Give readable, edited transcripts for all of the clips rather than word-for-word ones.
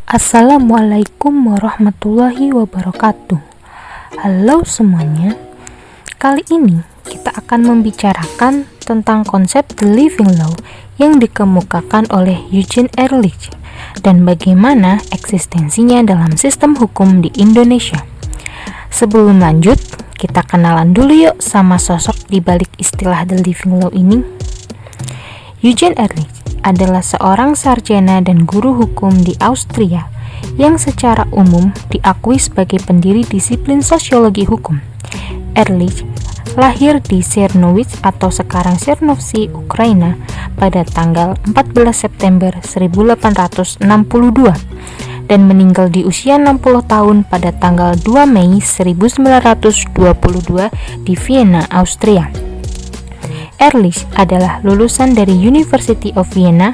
Assalamualaikum warahmatullahi wabarakatuh. Halo semuanya. Kali ini kita akan membicarakan tentang konsep The Living Law yang dikemukakan oleh Eugene Ehrlich dan bagaimana eksistensinya dalam sistem hukum di Indonesia. Sebelum lanjut, kita kenalan dulu yuk sama sosok di balik istilah The Living Law ini. Eugene Ehrlich adalah seorang sarjana dan guru hukum di Austria yang secara umum diakui sebagai pendiri disiplin sosiologi hukum. Ehrlich lahir di Czernowitz atau sekarang Chernovtsi, Ukraina pada tanggal 14 September 1862 dan meninggal di usia 60 tahun pada tanggal 2 Mei 1922 di Vienna, Austria. Ehrlich adalah lulusan dari University of Vienna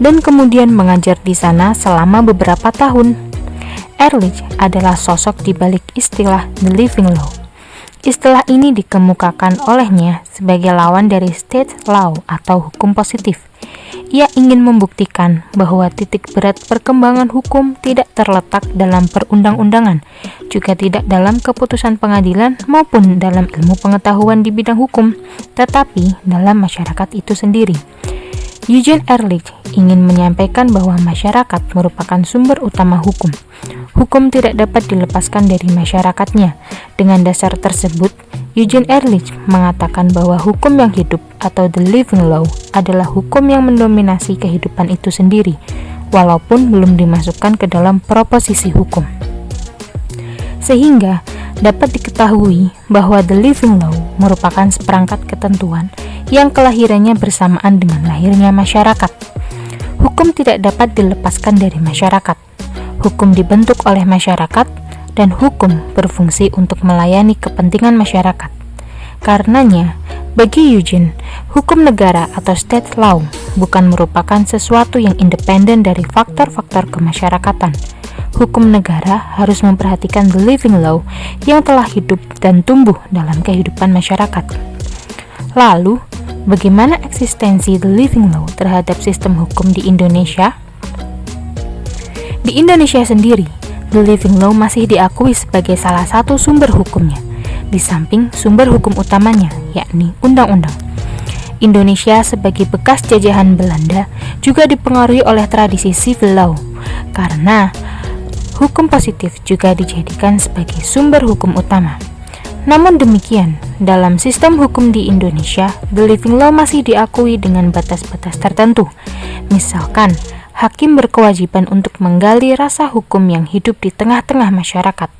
dan kemudian mengajar di sana selama beberapa tahun. Ehrlich adalah sosok di balik istilah The Living Law. Istilah ini dikemukakan olehnya sebagai lawan dari state law atau hukum positif. Ia ingin membuktikan bahwa titik berat perkembangan hukum tidak terletak dalam perundang-undangan, juga tidak dalam keputusan pengadilan maupun dalam ilmu pengetahuan di bidang hukum, tetapi dalam masyarakat itu sendiri. Eugene Ehrlich ingin menyampaikan bahwa masyarakat merupakan sumber utama hukum. Hukum tidak dapat dilepaskan dari masyarakatnya. Dengan dasar tersebut, Eugene Ehrlich mengatakan bahwa hukum yang hidup atau the living law adalah hukum yang mendominasi kehidupan itu sendiri, walaupun belum dimasukkan ke dalam proposisi hukum. Sehingga dapat diketahui bahwa the living law merupakan seperangkat ketentuan yang kelahirannya bersamaan dengan lahirnya masyarakat. Hukum tidak dapat dilepaskan dari masyarakat. Hukum dibentuk oleh masyarakat dan hukum berfungsi untuk melayani kepentingan masyarakat. Karenanya, bagi Eugene, hukum negara atau state law bukan merupakan sesuatu yang independen dari faktor-faktor kemasyarakatan. Hukum negara harus memperhatikan the living law yang telah hidup dan tumbuh dalam kehidupan masyarakat. Lalu, bagaimana eksistensi the living law terhadap sistem hukum di Indonesia? Di Indonesia sendiri, the living law masih diakui sebagai salah satu sumber hukumnya, di samping sumber hukum utamanya, yakni undang-undang. Indonesia sebagai bekas jajahan Belanda juga dipengaruhi oleh tradisi civil law, karena hukum positif juga dijadikan sebagai sumber hukum utama. Namun demikian, dalam sistem hukum di Indonesia, the living law masih diakui dengan batas-batas tertentu. Misalkan, hakim berkewajiban untuk menggali rasa hukum yang hidup di tengah-tengah masyarakat,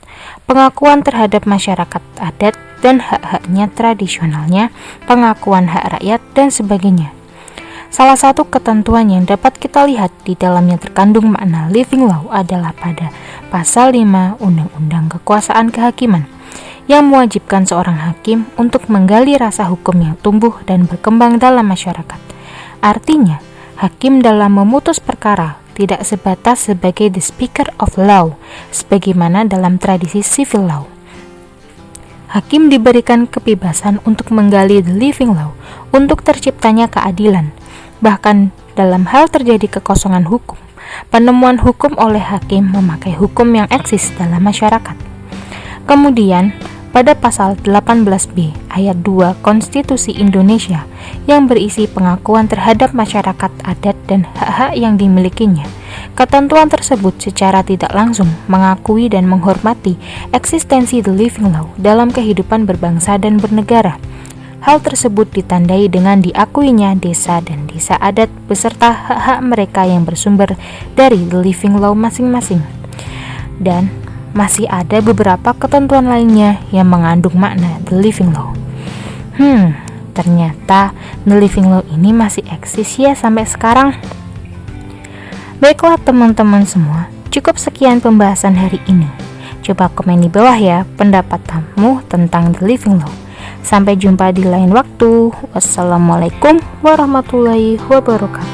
pengakuan terhadap masyarakat adat dan hak-haknya tradisionalnya, pengakuan hak rakyat, dan sebagainya. Salah satu ketentuan yang dapat kita lihat di dalamnya terkandung makna living law adalah pada pasal 5 Undang-Undang Kekuasaan Kehakiman, yang mewajibkan seorang hakim untuk menggali rasa hukum yang tumbuh dan berkembang dalam masyarakat. Artinya, hakim dalam memutus perkara tidak sebatas sebagai the speaker of law, sebagaimana dalam tradisi civil law. Hakim diberikan kebebasan untuk menggali the living law untuk terciptanya keadilan. Bahkan dalam hal terjadi kekosongan hukum, penemuan hukum oleh hakim memakai hukum yang eksis dalam masyarakat. Kemudian, pada pasal 18B ayat 2 Konstitusi Indonesia yang berisi pengakuan terhadap masyarakat adat dan hak-hak yang dimilikinya, ketentuan tersebut secara tidak langsung mengakui dan menghormati eksistensi the living law dalam kehidupan berbangsa dan bernegara. Hal tersebut ditandai dengan diakuinya desa dan desa adat beserta hak-hak mereka yang bersumber dari the living law masing-masing. Dan masih ada beberapa ketentuan lainnya yang mengandung makna the living law. Ternyata the living law ini masih eksis ya sampai sekarang. Baiklah teman-teman semua, cukup sekian pembahasan hari ini. Coba komen di bawah ya pendapat kamu tentang the living law. Sampai jumpa di lain waktu. Wassalamualaikum warahmatullahi wabarakatuh.